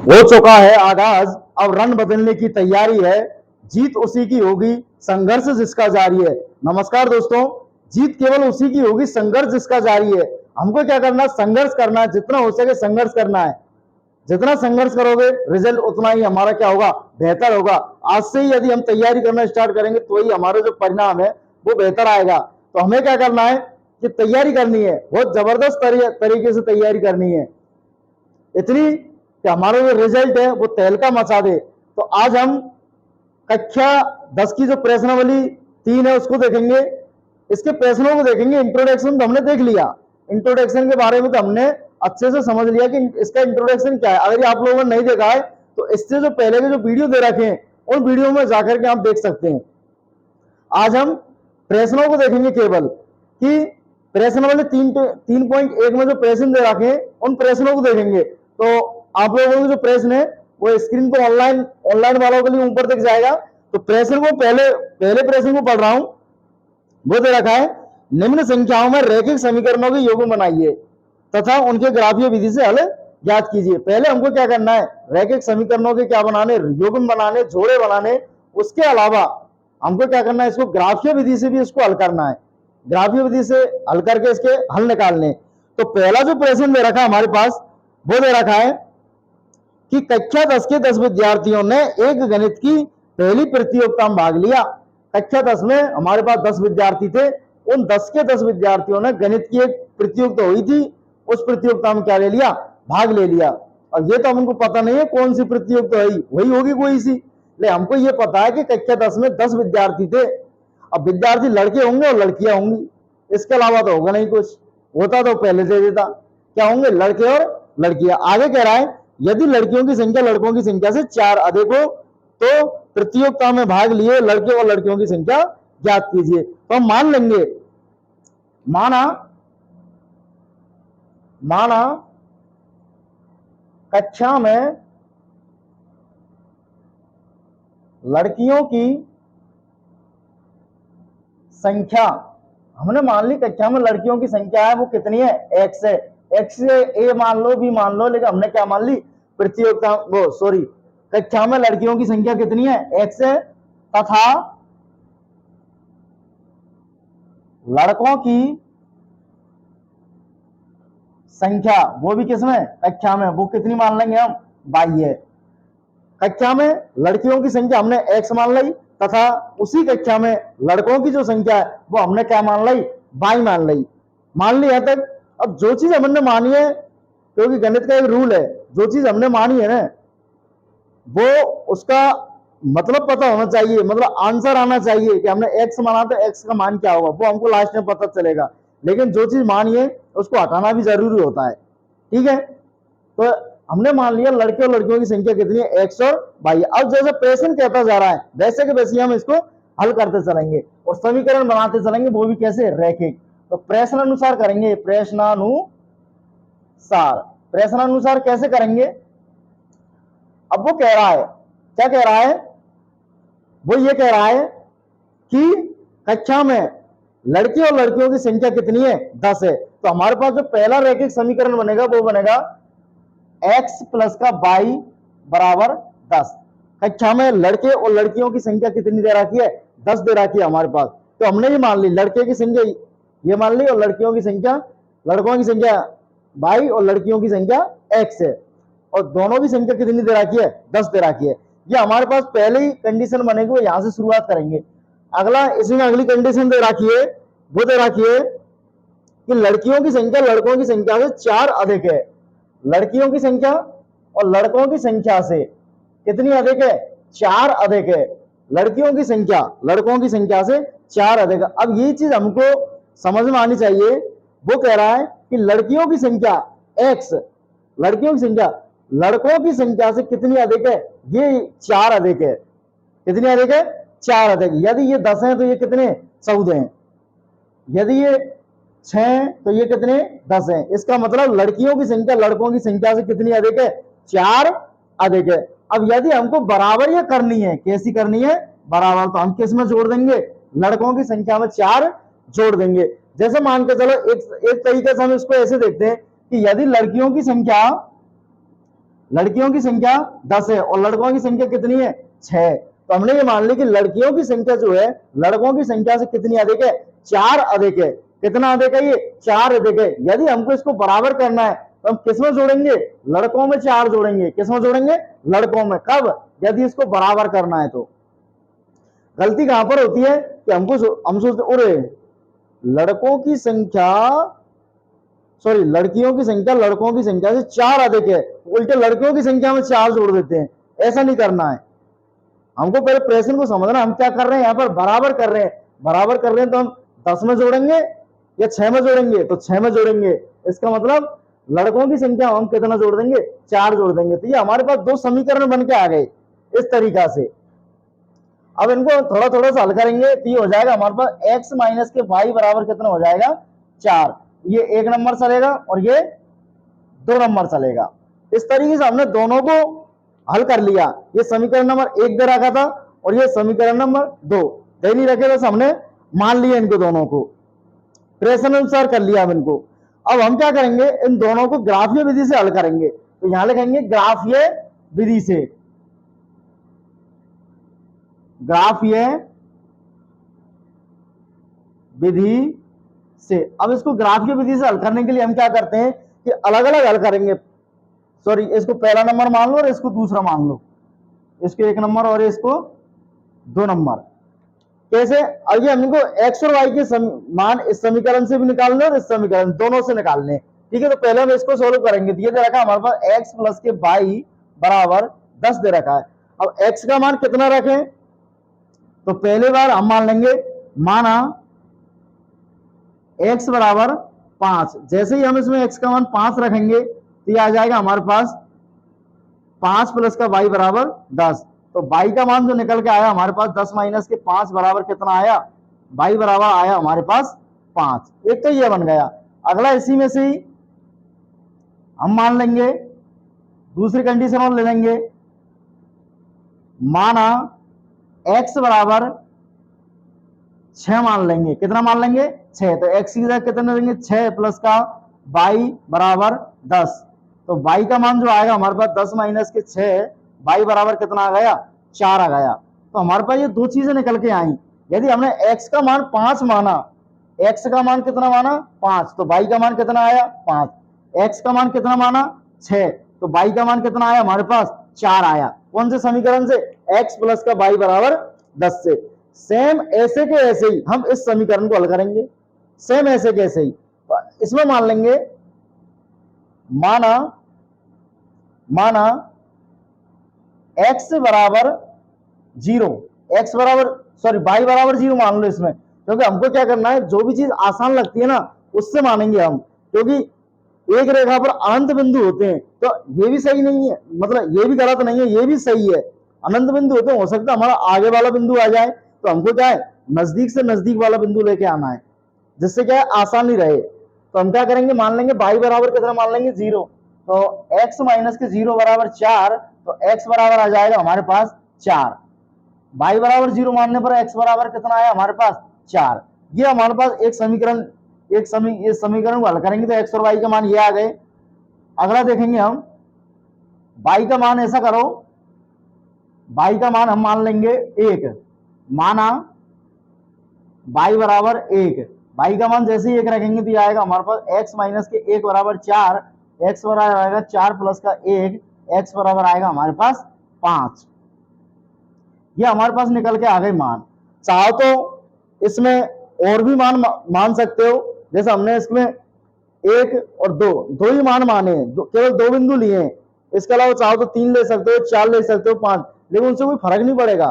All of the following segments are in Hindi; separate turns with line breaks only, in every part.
हो चुका है आगाज, अब रन बदलने की तैयारी है, जीत उसी की होगी संघर्ष जिसका जारी है। नमस्कार दोस्तों, जीत केवल उसी की होगी संघर्ष जिसका जारी है। हमको क्या करना है? संघर्ष करना है, जितना हो सके संघर्ष करना है। जितना संघर्ष करोगे रिजल्ट उतना ही हमारा क्या होगा? बेहतर होगा। आज से ही यदि हम तैयारी करना स्टार्ट करेंगे तो ही हमारा जो परिणाम है वो बेहतर आएगा। तो हमें क्या करना है कि तैयारी करनी है, बहुत जबरदस्त तरीके से तैयारी करनी है, इतनी कि हमारा जो रिजल्ट है वो तहलका मचा दे। तो आज हम कक्षा 10 की जो प्रश्नावली 3 है उसको देखेंगे, इसके प्रश्नों को देखेंगे। इंट्रोडक्शन तो हमने देख लिया, इंट्रोडक्शन के बारे में तो हमने अच्छे से समझ लिया कि इसका इंट्रोडक्शन क्या है। अगर आप लोगों ने नहीं देखा है तो इससे जो पहले के जो वीडियो दे रखे हैं उन वीडियो में जाकर के आप देख सकते हैं। आज हम प्रश्नों को देखेंगे केवल कि प्रश्नावली 3.1 में जो प्रश्न दे रखे हैं उन प्रश्नों को देखेंगे। तो आप लोगों के जो प्रश्न है वो स्क्रीन पर ऑनलाइन वालों के लिए ऊपर दिख जाएगा। तो प्रश्न को पहले प्रश्न को पढ़ रहा हूं, वो दे रखा है, निम्न संख्याओं में रैखिक समीकरणों के योग बनाइए तथा उनके ग्राफीय विधि से हल ज्ञात कीजिए। पहले हमको क्या करना है? रैखिक समीकरणों के क्या बनाने? युग्म बनाने, जोड़े बनाने। उसके अलावा हमको क्या करना है? इसको ग्राफीय विधि से भी इसको हल करना है, ग्राफीय विधि से हल करके इसके हल निकालने। तो पहला जो प्रश्न दे रखा है हमारे पास वो दे रखा है कि कक्षा 10 के 10 विद्यार्थियों ने एक गणित की पहली प्रतियोगिता में भाग लिया। कक्षा 10 में हमारे पास 10 विद्यार्थी थे, उन 10 के 10 विद्यार्थियों ने गणित की एक प्रतियोगिता हुई थी, उस प्रतियोगिता में क्या ले लिया? भाग ले लिया। और ये तो हमको पता नहीं है कौन सी प्रतियोगिता हुई, वही होगी कोई सी, ले हमको ये पता है कि कक्षा 10 में 10 विद्यार्थी थे। अब विद्यार्थी लड़के होंगे और लड़कियां होंगी, इसके अलावा तो होगा नहीं कुछ, होता तो पहले दे देता। क्या होंगे? लड़के और लड़कियां। आगे कह रहा है यदि लड़कियों की संख्या लड़कों की संख्या से 4 अधिक हो तो प्रतियोगिता में भाग लिए लड़के और लड़कियों की संख्या ज्ञात कीजिए। तो हम मान लेंगे, माना कक्षा में लड़कियों की संख्या, हमने मान ली कक्षा में लड़कियों की संख्या है वो कितनी है? x है। x से a मान लो, b मान लो, लेकिन हमने क्या मान ली? प्रतियोगिता वो सॉरी कक्षा में लड़कियों की संख्या कितनी है? x है, तथा लड़कों की संख्या वो भी किसमें? कक्षा में, वो कितनी मान लेंगे हम? 22 है। कक्षा में लड़कियों की संख्या हमने x मान ली तथा उसी कक्षा में लड़कों की जो संख्या है वो हमने क्या मान ली? 22 मान ली। मान लिया तक। अब जो चीज हमने मानी है, क्योंकि गणित का एक रूल है, जो चीज हमने मानी है ना वो उसका मतलब पता होना चाहिए, मतलब आंसर आना चाहिए कि हमने x माना तो x का मान क्या होगा, वो हमको लास्ट में पता चलेगा। लेकिन जो चीज मानी है उसको हटाना भी जरूरी होता है, ठीक है। तो हमने मान लिया लड़के और लड़कियों की संख्या कितनी है? x और 22। अब जैसे प्रश्न कहता जा रहा है वैसे के वैसे हम इसको हल करते चलेंगे और समीकरण बनाते चलेंगे, वो भी कैसे? रैखिक। तो प्रश्नानुसार करेंगे, प्रश्नानुसार कैसे करेंगे? अब वो कह रहा है, क्या कह रहा है? वो ये कह रहा है कि कक्षा में लड़के और लड़कियों की संख्या कितनी है? 10 है। तो हमारे पास जो पहला रैखिक समीकरण बनेगा वो बनेगा x प्लस का y बराबर 10। कक्षा में लड़के और लड़कियों की संख्या कितनी दे रखी है? 10 दे रखी है हमारे पास। तो हमने ये मान ली लड़के की संख्या ये मान ली और लड़कियों की संख्या, लड़कों की संख्या y और लड़कियों की संख्या x है, और दोनों की संख्या कितनी दे रखी है? 10 दे रखी है। ये हमारे पास पहले ही कंडीशन बनेगी, वो यहां से शुरुआत करेंगे। अगला इसमें अगली कंडीशन दे रखी है, वो दे रखी है कि लड़कियों की संख्या लड़कों की संख्या से 4 अधिक है। लड़कियों की संख्या और लड़कों की संख्या से कितनी अधिक है? 4 अधिक है। लड़कियों की संख्या लड़कों की संख्या से 4 अधिक है। अब ये चीज हमको समझ में आनी चाहिए। वो कह रहा है कि लड़कियों की संख्या x, लड़कियों की संख्या लड़कों की संख्या से कितनी अधिक है? ये 4 अधिक है। कितनी अधिक है? 4 अधिक। यदि ये 10 है तो ये कितने? 14 हैं। यदि ये 6 तो ये कितने? 10 है। इसका मतलब लड़कियों की संख्या लड़कों की संख्या से कितनी अधिक है? 4 अधिक है। अब यदि हमको बराबर ये करनी है, कैसी करनी है? बराबर। तो हम किस में जोड़ देंगे? लड़कों की संख्या में 4 जोड़ देंगे। जैसे मान के चलो एक तरीके से हम इसको ऐसे देखते हैं कि यदि लड़कियों की संख्या लड़कियों की संख्या 10 है और लड़कों की संख्या कितनी है 6। तो हमने ये मान लिया कि लड़कियों की संख्या जो है लड़कों की संख्या से कितनी अधिक है 4 अधिक है। कितना अधिक है ये 4 अधिक है। यदि हमको इसको बराबर करना है तो हम किसमें जोड़ेंगे लड़कों में 4 जोड़ेंगे। किसमें जोड़ेंगे लड़कों में। कब यदि इसको बराबर करना है तो। गलती कहां पर होती है कि हम सोचते अरे लड़कों की संख्या सॉरी लड़कियों की संख्या लड़कों की संख्या से 4 अधिक है, उल्टे लड़कियों की संख्या में 4 जोड़ देते हैं। ऐसा नहीं करना है। हमको पहले प्रश्न को समझना, हम क्या कर रहे हैं यहाँ पर बराबर कर रहे हैं। बराबर कर रहे हैं तो हम 10 में जोड़ेंगे या 6 में जोड़ेंगे तो 6 में जोड़ेंगे। इसका मतलब लड़कों की संख्या हम कितना जोड़ देंगे 4 जोड़ देंगे। तो ये हमारे पास 2 समीकरण बन के आ गए इस तरीका से। अब इनको थोड़ा थोड़ा सा हल करेंगे तो ये हो जाएगा हमारे पास x माइनस के y बराबर कितना हो जाएगा 4। ये 1 नंबर चलेगा और ये 2 नंबर चलेगा। इस तरीके से हमने दोनों को हल कर लिया। ये समीकरण नंबर 1 दे रखा था और ये समीकरण नंबर 2 दे नहीं रखे, बस हमने मान लिया इनको दोनों को, प्रश्न अनुसार कर लिया अब इनको। अब हम क्या करेंगे इन दोनों को ग्राफीय विधि से हल करेंगे। तो यहां लिखेंगे ग्राफीय विधि से। ग्राफीय विधि से। अब इसको ग्राफीय विधि से हल करने के लिए हम क्या करते हैं कि अलग अलग हल करेंगे। सॉरी इसको पहला नंबर मान लो और इसको दूसरा मान लो, इसको 1 नंबर और इसको 2 नंबर। कैसे? अब ये हमको x और y के मान इस समीकरण से भी निकालने और इस समीकरण दोनों से निकालने। ठीक है, तो पहले हम इसको सोल्व करेंगे। तो ये दे रखा है हमारे पास x प्लस के y बराबर 10 दे रखा है। अब x का मान कितना रखें तो पहले बार हम मान लेंगे, माना x बराबर 5। जैसे ही हम इसमें x का मान 5 रखेंगे तो ये आ जाएगा हमारे पास 5 प्लस का y बराबर 10। तो y का मान जो निकल के आया हमारे पास 10 माइनस के 5 बराबर कितना आया y बराबर आया हमारे पास 5। एक तो ये बन गया। अगला इसी में से ही हम मान लेंगे, दूसरी कंडीशन और ले लेंगे, माना x बराबर 6 मान लेंगे। कितना मान लेंगे 6। तो x की जगह कितना लेंगे 6 प्लस का y बराबर 10। तो y का मान जो आएगा हमारे पास 10 माइनस के 6 y बराबर कितना आ गया 4 आ गया। तो हमारे पास ये 2 चीजें निकल के आई। यदि हमने x का मान 5 माना, x का मान कितना माना 5, तो y का मान कितना आया 5। x का मान कितना माना 6, तो y का मान कितना आया हमारे पास 4 आया। कौन से समीकरण से? x प्लस का y बराबर 10 से। सेम ऐसे के ऐसे ही हम इस समीकरण को हल करेंगे। सेम ऐसे के ऐसे ही इसमें मान लेंगे, माना x बराबर 0, x बराबर सॉरी y बराबर 0 मान लो इसमें। क्योंकि हमको क्या करना है, जो भी चीज आसान लगती है ना उससे मानेंगे हम। क्योंकि एक रेखा पर अनंत बिंदु होते हैं, तो ये भी सही नहीं है, मतलब ये भी गलत नहीं है, ये भी सही है। अनंत बिंदु होते हैं, हो सकता है हमारा आगे वाला बिंदु आ जाए, तो हमको क्या है नजदीक से नजदीक वाला बिंदु लेके आना है, जिससे क्या है आसानी रहे। तो हम क्या करेंगे, मान लेंगे y बराबर कितना मान लेंगे 0। तो x माइनस के 0 बराबर 4, तो x बराबर आ जाएगा हमारे पास 4। y बराबर 0 मानने पर x बराबर कितना आया हमारे पास 4। ये हमारे पास एक समीकरण, इस समीकरण को हल करेंगे तो x और y का मान ये आ गए। अगला देखेंगे हम, y का मान ऐसा करो, y का मान हम मान लेंगे 1। माना y बराबर 1, y का मान जैसे ही 1 रखेंगे तो ये आएगा हमारे पास x माइनस के 1 बराबर 4, x बराबर आएगा 4 प्लस का 1, x बराबर आएगा हमारे पास 5। ये हमारे पास निकल के आ गए मान। चाहो तो इसमें और भी मान सकते हो, जैसे हमने इसमें 1 और 2 ही मान माने, केवल 2 बिंदु लिए हैं। इसके अलावा चाहो तो 3 ले सकते हो, 4 ले सकते हो, 5, लेकिन उनसे कोई फर्क नहीं पड़ेगा।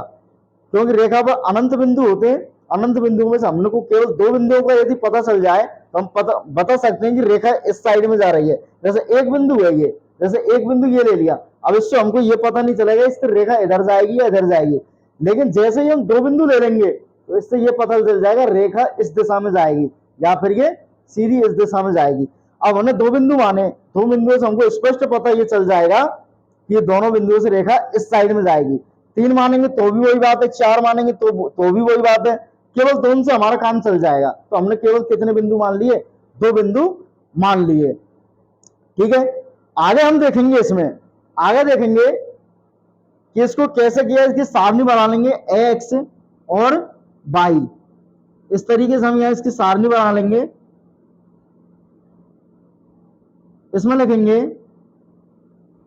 क्योंकि रेखा पर अनंत बिंदु होते हैं, अनंत बिंदुओं में से हमने को केवल 2 बिंदुओं का यदि पता चल जाए तो हम बता सकते हैं कि रेखा इस साइड में जा रही है। जैसे एक बिंदु है ये, जैसे एक बिंदु ये ले लिया, अब इससे हमको ये पता नहीं चलेगा इससे रेखा इधर जाएगी या इधर जाएगी। लेकिन जैसे ही हम 2 बिंदु ले लेंगे तो इससे ये पता चल जाएगा रेखा इस दिशा में जाएगी या फिर ये सीधी इस दिशा में जाएगी। अब हमने 2 बिंदु माने, 2 बिंदुओं से हमको स्पष्ट पता ये चल जाएगा कि ये दोनों बिंदुओं से रेखा इस साइड में जाएगी। 3 मानेंगे तो भी वही बात है, 4 मानेंगे तो भी वही बात है। केवल 2 से हमारा काम चल जाएगा। तो हमने केवल कितने बिंदु मान लिए, 2 बिंदु मान लिए। ठीक है, आगे हम देखेंगे इसमें आगे देखेंगे कि इसको कैसे किया, इसकी सारणी बना लेंगे एक्स और वाई। इस तरीके से हम यहां इसकी सारणी बना लेंगे। इसमें लिखेंगे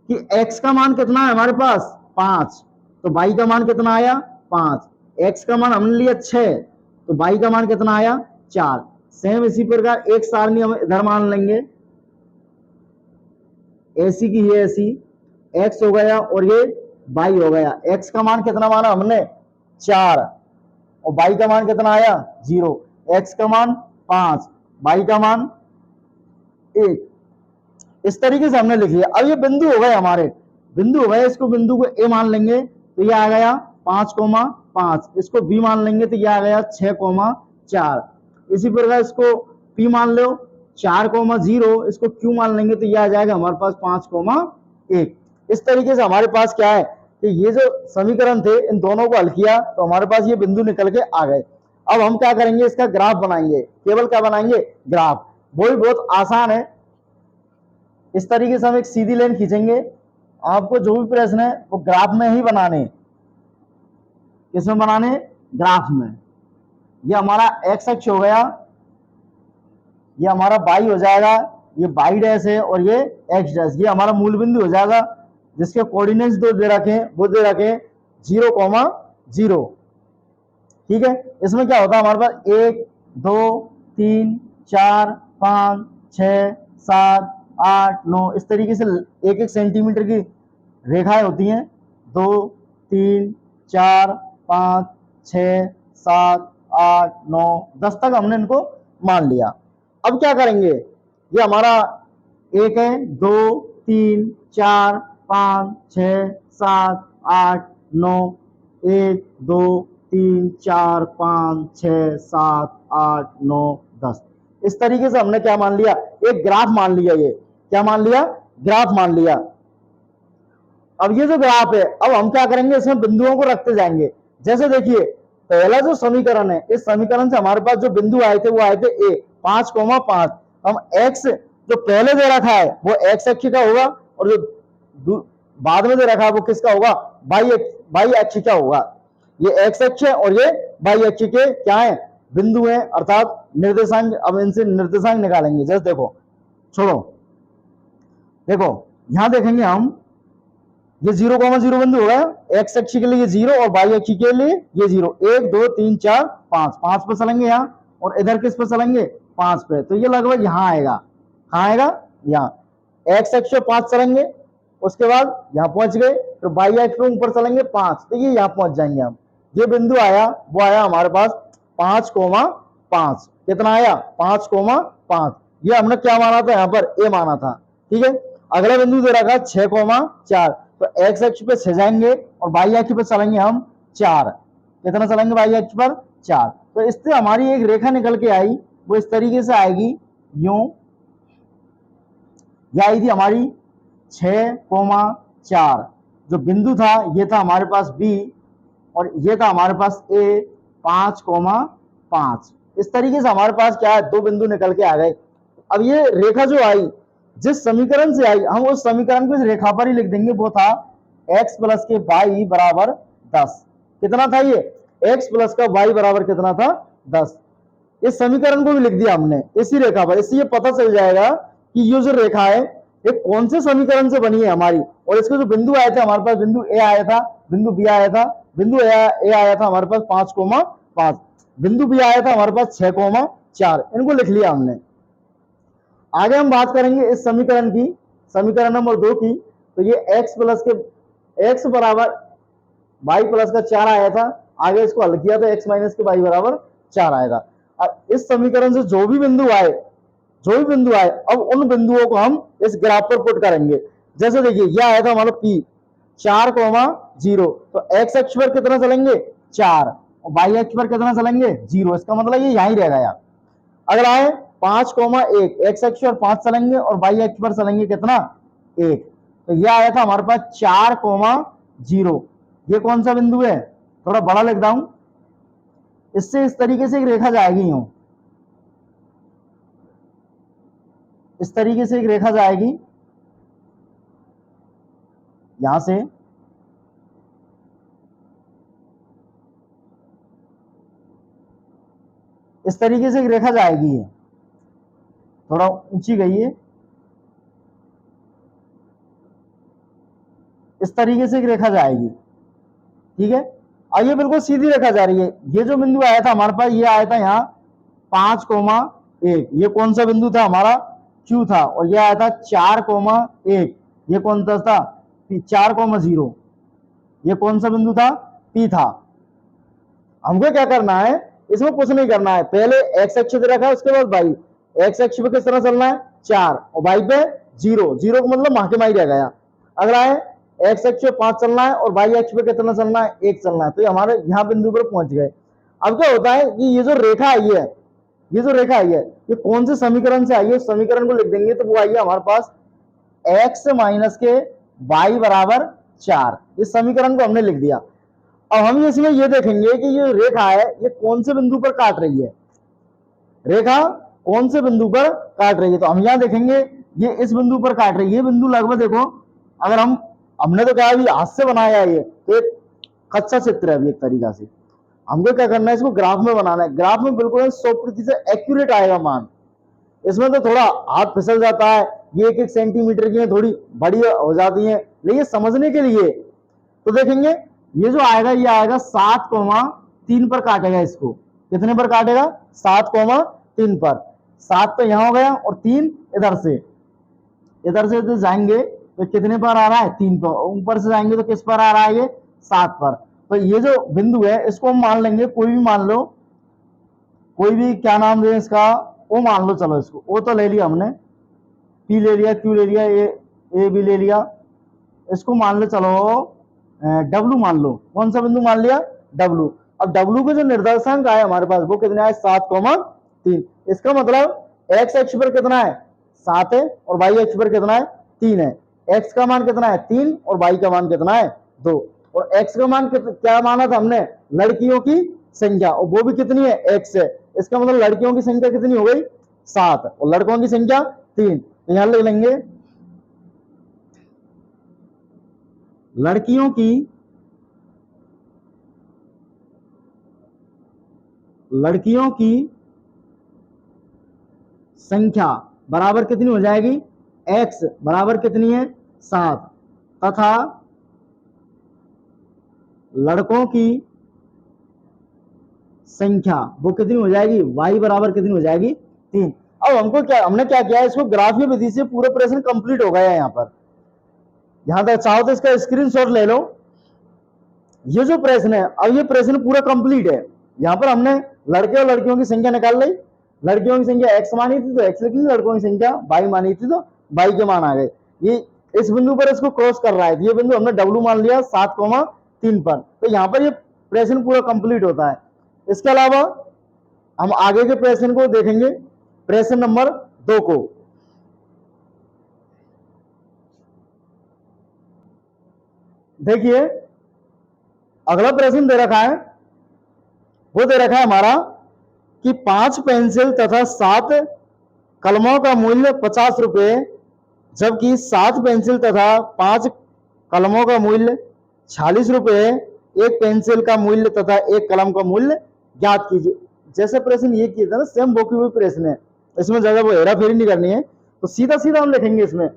कि x का मान कितना है हमारे पास 5, तो y का मान कितना आया 5। x का मान हमने लिया 6, तो y का मान कितना आया 4। सेम इसी प्रकार एक सारणी हम इधर मान लेंगे, ऐसी की ये ऐसी, x हो गया और ये y हो गया। x का मान कितना माना हमने 4 और y का मान कितना आया 0। x का मान 5, y का मान 1। इस तरीके से हमने लिख लिया। अब ये बिंदु हो गए हमारे, बिंदु हो गए, इसको बिंदु को ए मान लेंगे तो ये आ गया 5,5। इसको बी मान लेंगे तो ये आ गया 6,4। इसी प्रकार इसको पी मान लो 4,0। इसको क्यू मान लेंगे तो ये आ जाएगा हमारे पास 5,1। इस तरीके से हमारे पास क्या है कि ये जो समीकरण थे इन दोनों को हल किया तो हमारे पास ये बिंदु निकल के आ गए। अब हम क्या करेंगे, इसका ग्राफ बनाएंगे। केवल क्या बनाएंगे, ग्राफ। वो भी बहुत आसान है। इस तरीके से हम एक सीधी लाइन खींचेंगे। आपको जो भी प्रश्न है वो ग्राफ में ही बनाने, किसमें बनाने, ग्राफ में। ये हमारा एक्स अक्ष हो गया, ये हमारा वाई हो जाएगा, ये वाई डैश है और ये एक्स डैश, ये हमारा मूल बिंदु हो जाएगा जिसके कोऑर्डिनेट्स दो दे रखे, वो दे रखे 0,0। ठीक है। इसमें क्या होता है हमारे पास 1 2 3 4 5 6 7 8 9 इस तरीके से एक एक सेंटीमीटर की रेखाएं होती हैं। 2 3 4 5 6 7 8 9 10 तक हमने इनको मान लिया। अब क्या करेंगे, ये हमारा 1 है 2 3 4 5 6 7 8 9 1 2 3 4 5 6 7 8 9 10। इस तरीके से हमने क्या मान लिया, एक ग्राफ मान लिया। ये क्या मान लिया, ग्राफ मान लिया। अब ये जो ग्राफ है, अब हम क्या करेंगे, इसमें बिंदुओं को रखते जाएंगे। जैसे देखिए पहला जो समीकरण है, इस समीकरण से हमारे पास जो बिंदु आए थे वो आए थे ए 5,5। हम x जो पहले दे रखा है वो x अक्ष का होगा और जो बाद में दे रखा है वो किसका होगा, y अक्ष का होगा। ये x अक्ष है और ये y अक्ष के क्या है, बिंदु है, अर्थात निर्देशांक। अब इनसे निर्देशांक निकालेंगे। जैसे देखो, छोड़ो, देखो यहां देखेंगे हम, ये 0,0 बिंदु होगा, एक्स अक्ष के लिए 0 और वाई अक्ष के लिए ये 0। 1 2 3 4 5 पे चलेंगे यहाँ, और इधर किस पे चलेंगे 5 पे, तो ये लगभग यहाँ आएगा। कहाँ आएगा, यहाँ। एक्स अक्ष पे 5 चलेंगे, उसके बाद यहाँ पहुंच गए, फिर वाई अक्ष पे ऊपर चलेंगे 5, तो ये यहाँ पहुंच जाएंगे हम। ये बिंदु आया, वो आया हमारे पास 5,5। कितना आया 5,5। ये हमने क्या माना था, यहाँ पर ए माना था। ठीक है। अगला बिंदु दे रखा 6,4, तो एक्स अक्ष पे 6 जाएंगे और वाई अक्ष पे चलेंगे हम 4। कितना चलेंगे वाई अक्ष पर 4। तो इससे हमारी एक रेखा निकल के आई, वो इस तरीके से आएगी, यूं। यह आई थी हमारी 6,4। जो बिंदु था ये था हमारे पास बी और ये था हमारे पास ए 5,5। इस तरीके से हमारे पास क्या है, दो बिंदु निकल के आ गए। अब ये रेखा जो आई, जिस समीकरण से आई, हम उस समीकरण को इस रेखा पर ही लिख देंगे। वो था x प्लस के y बराबर 10। कितना था ये, x प्लस का y बराबर कितना था 10। इस समीकरण को भी लिख दिया हमने इसी रेखा पर। इससे ये पता चल जाएगा कि ये जो रेखा है ये कौन से समीकरण से बनी है हमारी। और इसके जो बिंदु आए थे हमारे पास, बिंदु ए आया था, बिंदु बी आया था, बिंदु ए आया था हमारे पास 5,5, बिंदु बी आया था हमारे पास 6,4। इनको लिख लिया हमने। आगे हम बात करेंगे इस समीकरण की, समीकरण नंबर 2 की। तो ये x प्लस के x बराबर y प्लस का 4 आया था। आगे इसको हल किया तो x माइनस के y बराबर 4 आएगा। अब इस समीकरण से जो भी बिंदु आए, अब उन बिंदुओं को हम इस ग्राफ पर पुट करेंगे। जैसे देखिए यह आया था हमारा P 4,0, तो x अक्ष पर कितना चलेंगे 4 और y अक्ष पर कितना चलेंगे 0। इसका मतलब ये यहीं रह गया। अगला है 5,1, x अक्ष पर 5 चलेंगे और y अक्ष पर चलेंगे कितना 1। तो यह आया था हमारे पास 4,0। ये कौन सा बिंदु है, थोड़ा बड़ा लिख रहा हूं। इससे इस तरीके से एक रेखा जाएगी, यूं इस तरीके से एक रेखा जाएगी। यहां से इस तरीके से एक रेखा जाएगी, है थोड़ा ऊंची गई है, इस तरीके से एक रेखा जाएगी, ठीक है। और ये बिल्कुल सीधी रेखा जा रही है। ये जो बिंदु आया था हमारे पास, ये आया था यहाँ 5,1, ये कौन सा बिंदु था हमारा, Q था। और ये आया था 4,1, ये कौन सा था, 4,0, ये कौन सा बिंदु था, P था। हमको क्या करना है, इसमें कुछ नहीं करना है, पहले एक्स अक्ष पे रखा है, उसके बाद वाई। एक्स अक्ष पे किस तरह चलना है, 4, और वाई पे 0, 0 का मतलब माह के माही रह गया। अगला है एक्स अक्ष पे 5 चलना है और वाई अक्ष पे कितना चलना है, 1 चलना है। तो ये हमारे यहाँ बिंदु पर पहुंच गए। अब क्या होता है कि ये जो रेखा आई है, ये जो रेखा आई है, ये कौन से समीकरण से आई है, उस समीकरण को लिख देंगे तो वो आई है हमारे पास एक्स माइनस के वाई बराबर 4। इस समीकरण को हमने लिख दिया। अब हम इसमें ये देखेंगे कि ये रेखा है, ये कौन से बिंदु पर काट रही है, रेखा कौन से बिंदु पर काट रही है। तो हम यहां देखेंगे ये इस बिंदु पर काट रही है। ये बिंदु लगभग देखो, अगर हमने तो कहा हाथ से बनाया है, ये तो एक कच्चा चित्र है अभी एक तरीका से। हमको क्या करना है, इसको ग्राफ में बनाना है। ग्राफ में बिल्कुल 100% एक्यूरेट आएगा मान। इसमें तो थोड़ा हाथ फिसल जाता है, ये 1-1 सेंटीमीटर की थोड़ी बड़ी हो जाती है, लेकिन समझने के लिए तो देखेंगे ये जो आएगा, ये आएगा 7,3 पर काटेगा। इसको कितने पर काटेगा, 7,3 पर। 7 तो यहां हो गया और 3 इधर से तो जाएंगे तो कितने पर आ रहा है, 3 पर। ऊपर से जाएंगे तो किस पर आ रहा है, ये 7 पर। तो ये जो बिंदु है इसको हम मान लेंगे, कोई भी मान लो, कोई भी क्या नाम दे इसका, ओ मान लो। चलो इसको ओ तो ले लिया हमने, पी ले लिया, क्यू ले लिया, ए भी ले लिया। इसको मान लो चलो डब्लू मान लो। कौन सा बिंदु मान लिया, डब्लू। अब डब्लू के जो निर्देशांक आए हमारे पास वो कितने आए, 7,3। इसका मतलब एक्स अक्ष पर कितना है, 7 है, और वाई अक्ष पर कितना है, 3 है। एक्स का मान कितना है, 3, और वाई का मान कितना है, 2। और एक्स का मान क्या माना था हमने, लड़कियों की संख्या, और वो भी कितनी है, एक्स है। इसका मतलब लड़कियों की संख्या कितनी हो गई, 7, और लड़कों की संख्या 3। तो यहां लिख लेंगे लड़कियों की संख्या बराबर कितनी हो जाएगी, x बराबर कितनी है, 7, तथा लड़कों की संख्या वो कितनी हो जाएगी, y बराबर कितनी हो जाएगी, 3। अब हमने क्या किया, इसको ग्राफीय विधि से पूरा प्रश्न कंप्लीट हो गया है। यहाँ पर यहां तक चाहो तो इसका स्क्रीनशॉट ले लो। ये जो प्रश्न है, अब ये प्रश्न पूरा कंप्लीट है। यहाँ पर हमने लड़के और लड़कियों की संख्या निकाल ली। लड़कियों की संख्या x मानी थी तो x लिख ली, लड़कों की संख्या y मानी थी तो y के मान आ गए। ये इस बिंदु पर इसको क्रॉस कर रहा है, ये बिंदु हमने W मान लिया 7,3 पर। तो यहाँ पर ये प्रश्न पूरा कंप्लीट होता है। इसके अलावा हम आगे के प्रश्न को देखेंगे, प्रश्न नंबर 2 को। देखिए अगला प्रश्न दे रखा है, वो दे रखा है हमारा कि 5 पेंसिल तथा 7 कलमों का मूल्य 50 रुपए, जबकि 7 पेंसिल तथा 5 कलमों का मूल्य 46 रुपए। एक पेंसिल का मूल्य तथा एक कलम का मूल्य ज्ञात कीजिए। जैसे प्रश्न ये किया था ना, सेम वो की हुई प्रश्न है, इसमें ज्यादा वो हेरा फेरी नहीं करनी है। तो सीधा सीधा हम लिखेंगे इसमें,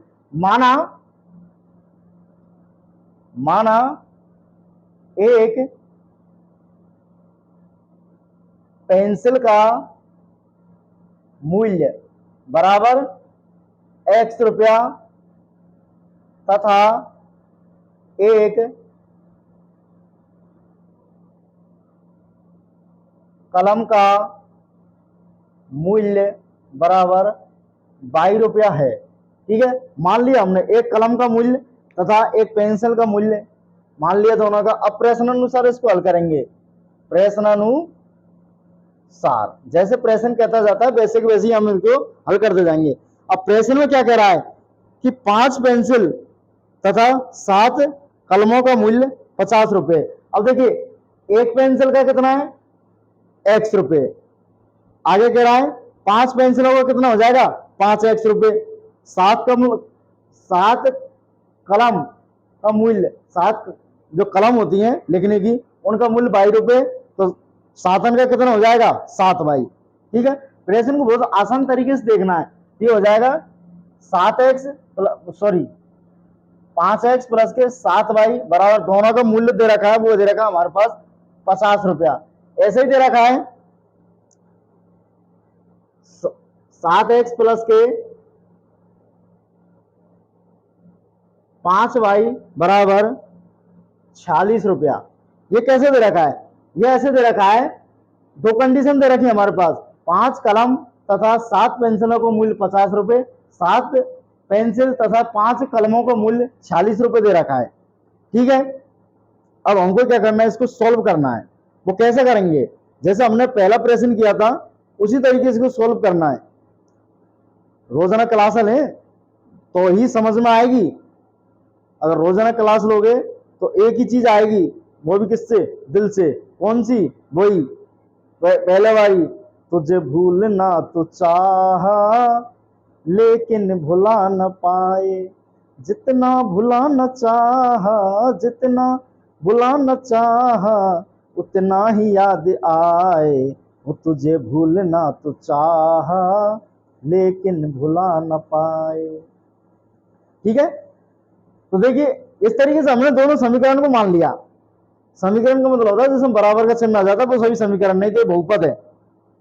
माना एक पेंसिल का मूल्य बराबर x रुपया तथा एक कलम का मूल्य बराबर 22 रुपया है। ठीक है, मान लिया हमने एक कलम का मूल्य तथा एक पेंसिल का मूल्य मान लिया दोनों का। अब प्रश्नानुसार इसको हल करेंगे, प्रश्नानुसार जैसे प्रश्न कहता जाता है वैसे के वैसे ही हम इनको हल करते जाएंगे। अब प्रश्न में क्या कह रहा है कि 5 पेंसिल तथा 7 कलमों का मूल्य 50 रुपए। अब देखिए एक पेंसिल का कितना है, x रुपए। आगे कह रहा है 5 पेंसिलों का कितना हो जाएगा, 5x रुपए। 7 कलम का मूल्य, 7 जो कलम होती हैं लिखने की उनका मूल्य 22 रुपए, तो 7 का कितना हो जाएगा 7 बाई। ठीक है, प्रेशन को बहुत आसान तरीके से देखना है। ये हो जाएगा 7x सॉरी 5x प्लस के 7 बाई बराबर, दोनों का मूल्य दे रखा है, वो दे रखा है हमारे पास 50 रुपया। ऐसे ही दे रखा है 7x प्लस के 5 बाई बराबर 46 रुपया। ये कैसे दे रखा है? ये ऐसे दे रखा है, दो कंडीशन दे रखी है हमारे पास, 5 कलम तथा 7 पेंसिलों का मूल्य 50 रुपए, 7 पेंसिल तथा 5 कलमों का मूल्य 46 रुपए दे रखा है। ठीक है, अब हमको क्या करना है, इसको सॉल्व करना है। वो कैसे करेंगे? जैसे हमने पहला प्रश्न किया था उसी तरीके से इसको सॉल्व करना है। रोजाना क्लास लें तो ही समझ में आएगी। अगर रोजाना क्लास लोगे तो एक ही चीज आएगी, वो भी किससे? दिल से। कौन सी? वही पहले वाली, तुझे भूलना तो चाहा लेकिन भुला न पाए, जितना भुला न चाहा, जितना भुला न चाहा उतना ही याद आए, वो तुझे भूलना तो चाहा लेकिन भुला न पाए। ठीक है, तो देखिए इस तरीके से हमने दोनों समीकरण को मान लिया। समीकरण का मतलब होता है जिसमें बराबर का चिन्ह आ जाता है वो सभी समीकरण नहीं तो बहुपद है।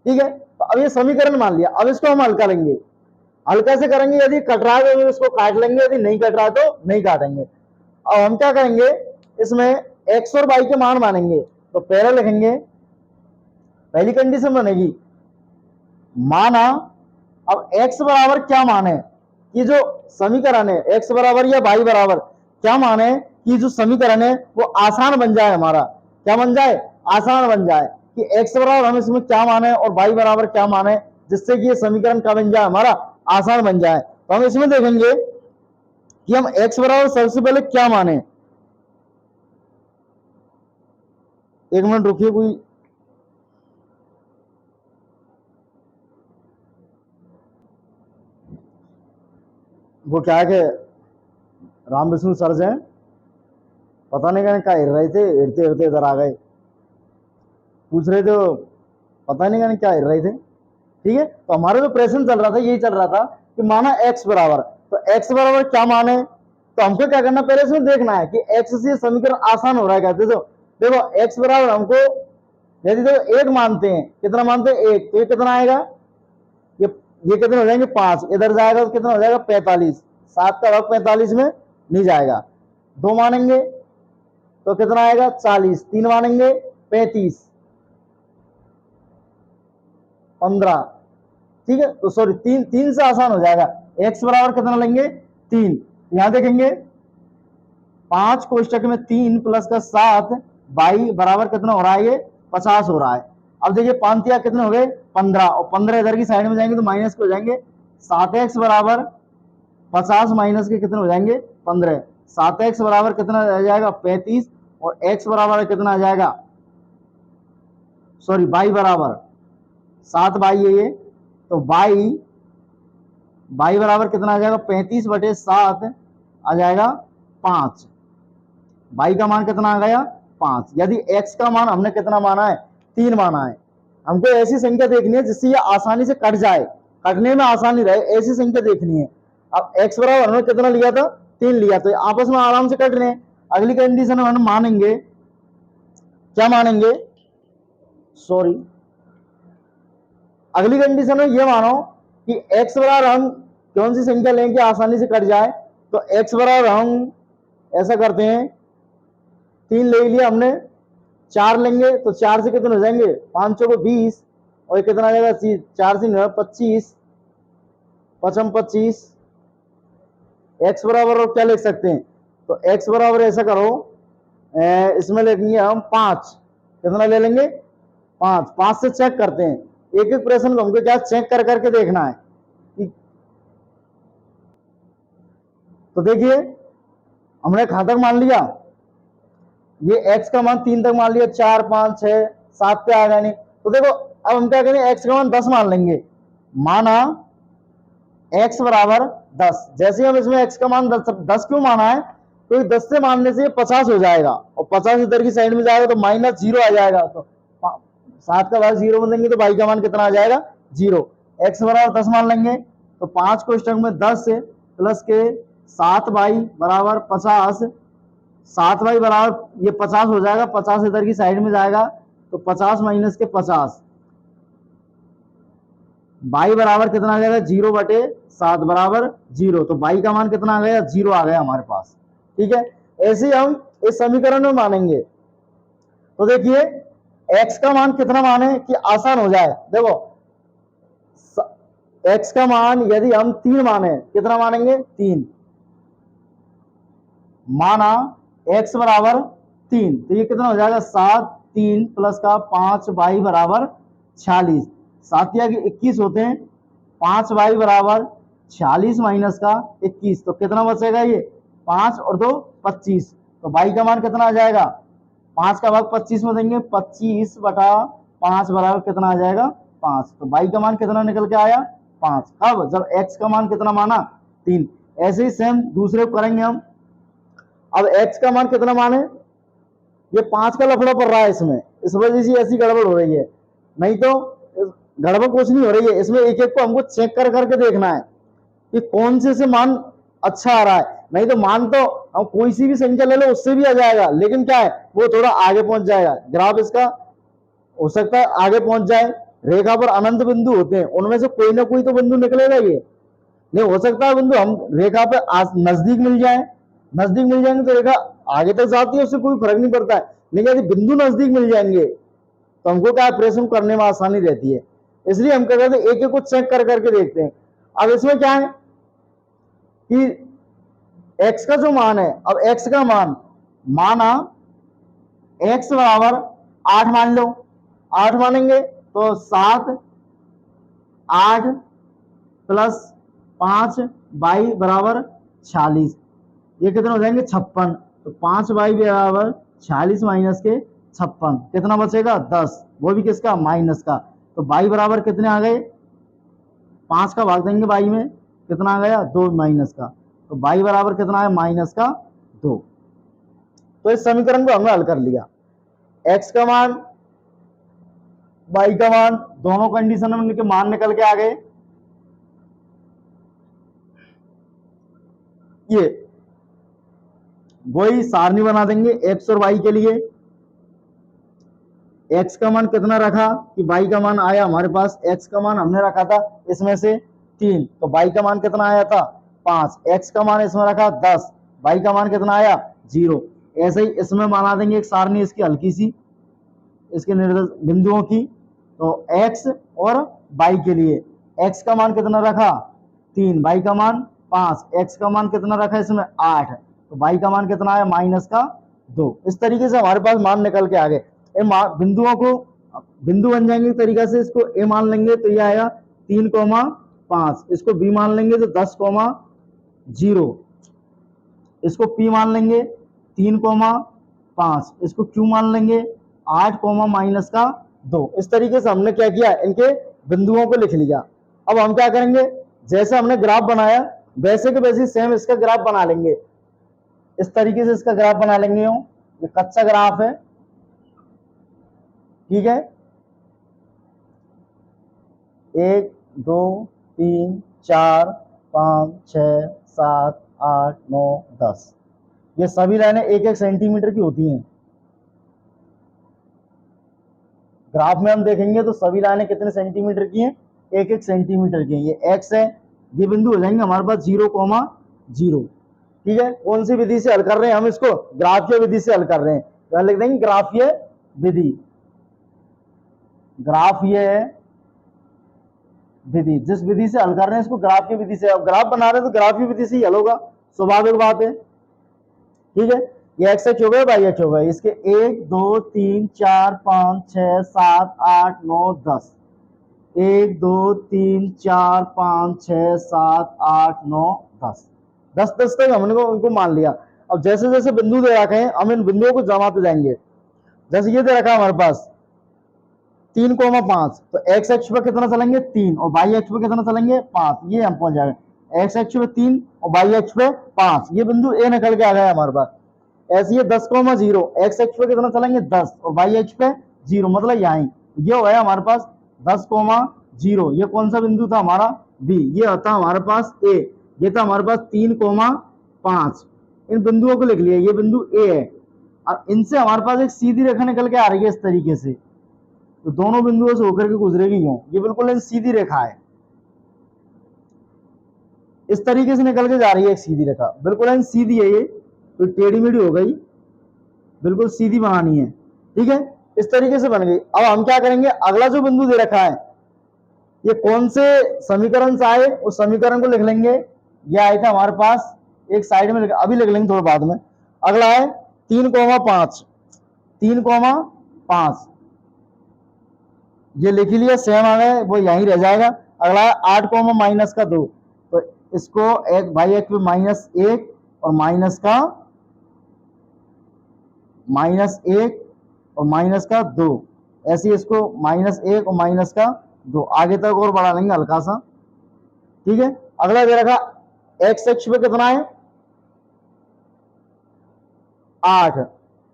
ठीक है, तो अब ये समीकरण मान लिया, अब इसको हम हल करेंगे। हल कैसे करेंगे? यदि कट रहा है तो इसको काट लेंगे, यदि नहीं कट रहा है तो नहीं काटेंगे। अब हम क्या करेंगे, इसमें x और y के मान मानेंगे। तो पहले लिखेंगे, पहली कंडीशन बनेगी माना, अब x बराबर क्या मान है कि जो समीकरण है, x बराबर या y बराबर क्या मान है कि जो समीकरण है वो आसान बन जाए, हमारा क्या बन जाए? आसान बन जाए, कि x बराबर हम इसमें क्या मान है और y बराबर क्या मान है, जिससे कि ये समीकरण क्या बन जाए? हमारा आसान बन जाए। तो हम इसमें देखेंगे कि हम x बराबर सबसे पहले क्या माने। एक मिनट रुकिए, कोई वो क्या है कि राम विष्णु सर से पता नहीं क्या हिर रहे थे, हिरते हिरते इधर आ गए, पूछ रहे थे, पता नहीं क्या हिर रहे थे। ठीक है, तो हमारा जो प्रश्न चल रहा था यही चल रहा था कि माना x बराबर, तो x बराबर क्या माने, तो हमको क्या करना, पहले इसमें देखना है कि x से समीकरण आसान हो रहा है। कहते देखो x बराबर हमको यदि तो 1 मानते हैं, कितना मानते हैं? 1, तो ये कितना आएगा? ये कितने हो जाएंगे? 5, इधर जाएगा तो कितना हो जाएगा? 45, 7 का भाग 45 में नहीं जाएगा। 2 मानेंगे तो कितना आएगा? 40, 3 मानेंगे 35, 15। ठीक है, तो सॉरी 3 से आसान हो जाएगा। x बराबर कितना लेंगे? 3। यहां देखेंगे 5 कोष्टक में 3 प्लस का 7 बाई बराबर कितना हो रहा है? ये 50 हो रहा है। अब देखिए 5 तिया कितने हो गए? 15, और 15 इधर की साइड में जाएंगे तो माइनस के हो जाएंगे। 7x बराबर 50 माइनस के कितने हो जाएंगे? 15। 7x बराबर कितना आ जाएगा? 35, और x बराबर कितना आ जाएगा? सॉरी y बराबर 7 बाई है ये, तो y बराबर कितना आ जाएगा? 35/7 आ जाएगा 5। y का मान कितना आ गया? 5। यदि x का मान हमने कितना माना है? 3 माना है। हमको ऐसी संख्या देखनी है जिससे ये आसानी से कट जाए, कटने में आसानी रहे, ऐसी संख्या देखनी है। अब x बराबर हमने कितना लिया था? 3 लिया, तो आपस में आराम से कट रहे हैं। अगली कंडीशन में हम मानेंगे, क्या मानेंगे? सॉरी, अगली कंडीशन में ये मानो कि x बराबर हम कौन सी संख्या लें कि आसानी से कट जाए, तो x बराबर हम ऐसा करते हैं, 3 ले लिया हमने, 4 लेंगे तो 4 से कितने हो जाएंगे? 5 को 20, और ये कितना आ जाएगा? 4 से 25, 25। x बराबर और क्या लिख सकते हैं? तो x बराबर ऐसा करो, इसमें लेंगे हम 5, कितना ले लेंगे? 5 से चेक करते हैं। एक एक प्रश्न को हमको क्या चेक कर करके देखना है। तो देखिए हमने कहां तक मान लिया? ये x का मान 3 तक मान लिया, 4, 5, 6, 7 पे आ गया नहीं। तो देखो अब हम क्या करेंगे, x का मान 10 मान लेंगे। माना x बराबर 10, जैसे हम इसमें x का मान 10 क्यों माना है? तो ये 10 से मानने से ये 50 हो जाएगा और 50 इधर की साइड में जाएगा तो -0 आ जाएगा। तो 7 का भाग 0 में देंगे तो y का मान कितना आ जाएगा 0। x बराबर 10 मान लेंगे तो 5 को स्टक में 10 से प्लस के 7y बराबर 50, 7y बराबर ये 50 हो जाएगा, 50 इधर की साइड में जाएगा तो 50 माइनस के 50, y बराबर कितना आ जाएगा 0/7 बराबर 0। तो y का मान कितना आ गया 0 आ गया हमारे पास। ठीक है, ऐसे ही हम इस समीकरण में मानेंगे तो देखिए x का मान कितना माने कि आसान हो जाए। देखो x का मान यदि हम 3 माने, कितना मानेंगे 3, माना x बराबर 3 तो ये कितना हो जाएगा 7, 3 प्लस का 5 y बराबर 46, 7 या 21 होते हैं, 5 y बराबर 46 माइनस का 21 तो कितना बचेगा ये 5 और 2 25। तो y का मान कितना आ जाएगा 5 का भाग 25 में देंगे 25/5 बराबर कितना आ जाएगा 5। तो y का मान कितना निकल के आया 5। अब जब x का मान कितना माना 3। ऐसे ही सेम दूसरे को करेंगे हम। अब x का मान कितना माने, ये 5 का लफड़ा पड़ रहा है इसमें, इस वजह से ऐसी गड़बड़ हो रही है, नहीं तो गड़बड़ कुछ नहीं हो रही है। इसमें एक एक को हमको चेक कर करके देखना है कि कौन से मान अच्छा आ रहा है, नहीं तो मान तो हम कोई सी भी संख्या ले लो उससे भी आ जाएगा, लेकिन क्या है वो थोड़ा आगे पहुंच जाएगा। ग्राफ इसका हो सकता है आगे पहुंच जाए, रेखा पर अनंत बिंदु होते हैं, उनमें से कोई ना कोई तो बिंदु निकलेगा। ये नहीं हो सकता है बिंदु हम रेखा पे नजदीक मिल जाए, नजदीक मिल जाएंगे तो रेखा आगे तक जाती है, उससे कोई फर्क नहीं पड़ता है, लेकिन यदि बिंदु नजदीक मिल जाएंगे तो हमको क्या प्रेषण करने में आसानी रहती है। इसलिए हम क्या करते हैं एक एक को चेक कर करके देखते हैं। अब इसमें क्या है कि x का जो मान है, अब x का मान माना x बराबर 8 मान लो, 8 मानेंगे तो 7, 8 प्लस 5 y बराबर 46, ये कितने हो जाएंगे 56। तो 5 y बराबर 46 माइनस के 56 कितना बचेगा 10, वो भी किसका माइनस का। तो y बराबर कितने आ गए 5 का भाग देंगे y में कितना आ गया 2 माइनस का, तो y बराबर कितना है माइनस का 2। तो इस समीकरण को हमने हल कर लिया, x का मान y का मान दोनों कंडीशन में के मान निकल के आ गए। ये वही सारणी बना देंगे x और y के लिए। x का मान कितना रखा कि y का मान आया हमारे पास, x का मान हमने रखा था इसमें से 3, तो y का मान कितना आया था 5, x का मान इसमें रखा 10, y का मान कितना आया 0। ऐसे ही इसमें बना देंगे एक सारणी इसकी हल्की सी, इसके निर्देश बिंदुओं की। तो x और y के लिए x का मान कितना रखा 3, y का मान 5, x का मान कितना रखा इसमें 8, तो y का मान कितना आया माइनस का 2। इस तरीके से हमारे पास मान निकल के आ गए। बिंदुओं को बिंदु बन जाएंगे तरीका से, इसको a मान लेंगे तो ये आया 3,5, इसको b मान लेंगे तो 10,0, इसको p मान लेंगे 3,5, इसको q मान लेंगे 8, माइनस का 2। इस तरीके से हमने क्या किया इनके बिंदुओं को लिख लिया। अब हम क्या करेंगे जैसे हमने ग्राफ बनाया वैसे के वैसे सेम इसका ग्राफ बना लेंगे। इस तरीके से इसका ग्राफ बना लेंगे। ये कच्चा ग्राफ है, ठीक है, 1 2 3 4 5 6 7 8 9 10, ये सभी लाइनें 1-1 सेंटीमीटर की होती हैं। ग्राफ में हम देखेंगे तो सभी लाइनें कितने सेंटीमीटर की हैं 1-1 सेंटीमीटर की हैं। ये x है, ये बिंदु हो जाएंगे हमारे पास 0,0। ठीक है, कौन सी विधि से हल कर रहे हैं हम इसको, ग्राफीय विधि से हल कर रहे हैं, तो लिख देंगे ग्राफीय विधि। ग्राफीय विधि, जिस विधि से हल कर रहे हैं इसको ग्राफीय विधि से, अब ग्राफ बना रहे हैं तो ग्राफीय विधि से ही हल होगा, स्वाभाविक बात है। ठीक है, ये x एक्स हो गया y एक्स हो गया, इसके 1 2 3 4 5 6 7 8 9 10, 1 2 3 4 5 6 7 8 9 10, 10 तक हमने को उनको मान लिया। अब जैसे जैसे बिंदु दे रखे हैं हम इन बिंदुओं को जमाते जाएंगे। जैसे ये दे रखा है हमारे पास 3,5, तो x अक्ष पर कितना चलेंगे 3 और y अक्ष पर कितना चलेंगे 5, ये हम पहुंच जाएंगे। एक्स अक्ष पे 3 और वाई अक्ष पे 5, ये बिंदु ए निकल के आ गया हमारे पास। ऐसे ये 10,0 एक्स अक्ष पे कितना चलेंगे 10 और वाई अक्ष पे 0, मतलब यहाँ ये हो गया हमारे पास 10,0। ये कौन सा बिंदु था हमारा बी, ये था हमारे पास ए, ये था हमारे पास 3,5। इन बिंदुओं को लिख लिया, ये बिंदु ए है और इनसे हमारे पास एक सीधी रेखा निकल के आ रही है इस तरीके से, तो दोनों बिंदुओं से होकर के गुजरेगी यूं, ये बिल्कुल सीधी रेखा है, इस तरीके से निकल के जा रही है एक सीधी रेखा, बिल्कुल सीधी है, ये तो टेढ़ी मेढ़ी हो गई, बिल्कुल सीधी बनानी है, ठीक है, इस तरीके से बन गई। अब हम क्या करेंगे, अगला जो बिंदु दे रखा है ये कौन से समीकरण से आए, उस समीकरण को लिख लेंगे। ये आया था हमारे पास, एक साइड में अभी लिख लेंगे थोड़ा बाद में। अगला है 3,5, 3,5 ये लिख लिया, सेम आ गया, वो यहीं रह जाएगा। अगला है 8,-2, तो इसको एक बाई एक्स पे -1 और -1 और -2, ऐसे इसको -1 और -2 आगे तक और बढ़ा लेंगे हल्का सा, ठीक है। अगला दे रखा एक्स अक्ष पे कितना है 8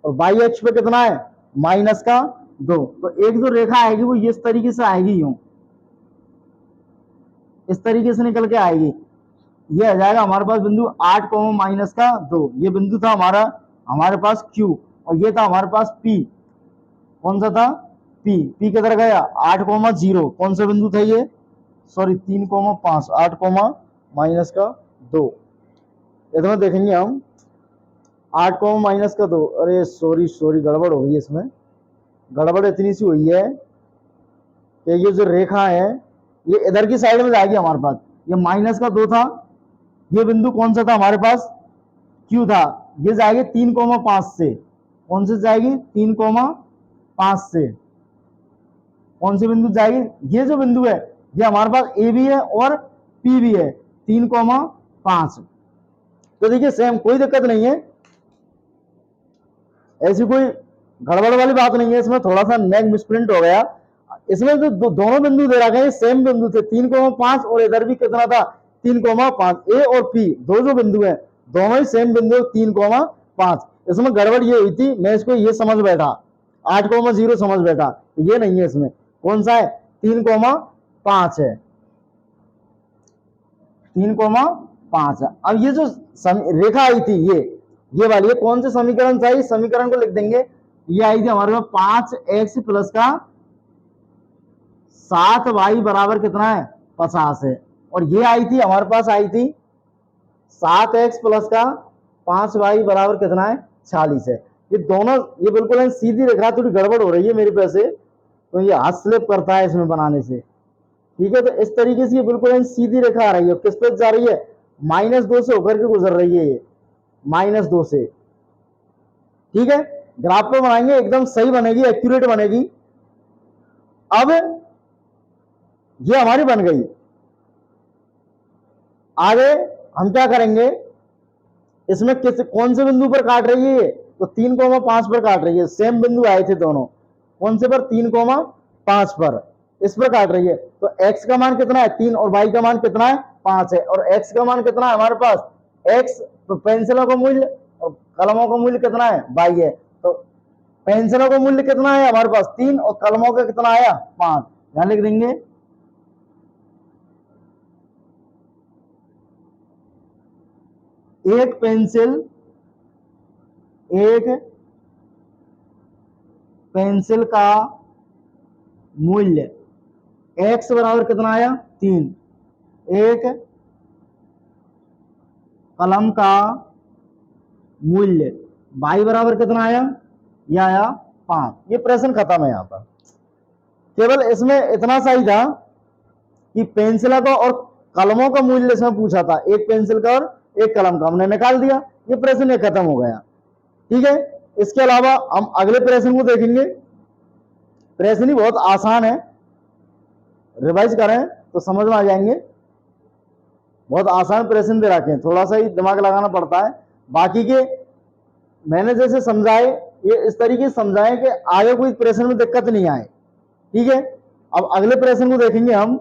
और वाई अक्ष पे कितना है -2, तो एक जो रेखा आएगी वो इस तरीके से आएगी, यूं इस तरीके से निकल के आएगी। ये आ जाएगा हमारे पास बिंदु 8, -2, ये बिंदु था हमारे पास Q और ये था हमारे पास P। कौन सा था P किधर गया 8,0, कौन सा बिंदु था ये, सॉरी 3,5, 8,-2, इतना देखेंगे हम 8,-2, अरे सॉरी गड़बड़ हो गई, इसमें गड़बड़ इतनी सी हुई है कि ये जो रेखा है ये इधर की साइड में जाएगी हमारे पास, ये -2 था, ये बिंदु कौन सा था हमारे पास Q था, ये जाएगी 3,5 से, कौन से जाएगी 3,5 से, कौन सी बिंदु जाएगी, ये जो बिंदु है ये हमारे पास A भी है और P भी है 3,5। तो देखिए सेम, कोई दिक्कत नहीं है, ऐसी कोई गड़बड़ वाली बात नहीं है, इसमें थोड़ा सा नेक मिसप्रिंट हो गया। इसमें जो दोनों बिंदु दे रखे हैं सेम बिंदु थे 3,5 और इधर भी कितना था 3,5, ए और पी दो जो बिंदु है दोनों ही सेम बिंदु 3,5। इसमें गड़बड़ ये हुई थी, मैं इसको ये समझ बैठा 8,0 समझ बैठा, ये नहीं है, इसमें कौन सा है 3,5 है, 3,5 है। अब ये जो रेखा आई थी ये वाली, ये कौन से समीकरण से आई, समीकरण को लिख देंगे, ये आई थी हमारे पास 5x प्लस का 7y बराबर कितना है 50 है, और ये आई थी हमारे पास आई थी 7x प्लस का 5y बराबर कितना है 46 है। ये दोनों ये बिल्कुल सीधी रेखा, थोड़ी गड़बड़ हो रही है मेरे पैसे, तो ये हाथ स्लिप करता है इसमें बनाने से, ठीक है। तो इस तरीके से ये बिल्कुल सीधी रेखा आ रही है, किस पे जा रही है -2 से होकर के गुजर रही है, ये -2 से, ठीक है। ग्राफ पे बनाएंगे एकदम सही बनेगी, एक्यूरेट बनेगी। अब ये हमारी बन गई, आगे हम क्या करेंगे, इसमें कौन से बिंदु पर काट रही है, तो 3,5 पर काट रही है, सेम बिंदु आए थे दोनों, कौन से पर 3,5 पर, इस पर काट रही है। तो x का मान कितना है 3 और y का मान कितना है 5 है, और x का मान कितना है हमारे पास x, तो पेंसिलों का मूल्य और कलमों का मूल्य कितना है y है, तो पेंसिलों का मूल्य कितना है हमारे पास 3 और कलमों का कितना आया 5, यहां लिख देंगे। एक पेंसिल का मूल्य x बराबर कितना आया 3, एक कलम का मूल्य y बराबर कितना आया, यह आया 5। ये प्रश्न खत्म है। यहाँ पर केवल इसमें इतना सा ही था कि पेंसिल का और कलमों का मूल्य इसमें पूछा था, एक पेंसिल का और एक कलम का, हमने निकाल दिया, ये प्रश्न खत्म हो गया, ठीक है। इसके अलावा हम अगले प्रश्न को देखेंगे, प्रश्न ही बहुत आसान है, रिवाइज करें तो समझ में आ जाएंगे, बहुत आसान प्रश्न दे रखे हैं, थोड़ा सा ही दिमाग लगाना पड़ता है। बाकी के मैंने जैसे समझाए ये इस तरीके से समझाए कि आगे कोई प्रश्न में दिक्कत नहीं आए, ठीक है। अब अगले प्रश्न को देखेंगे हम,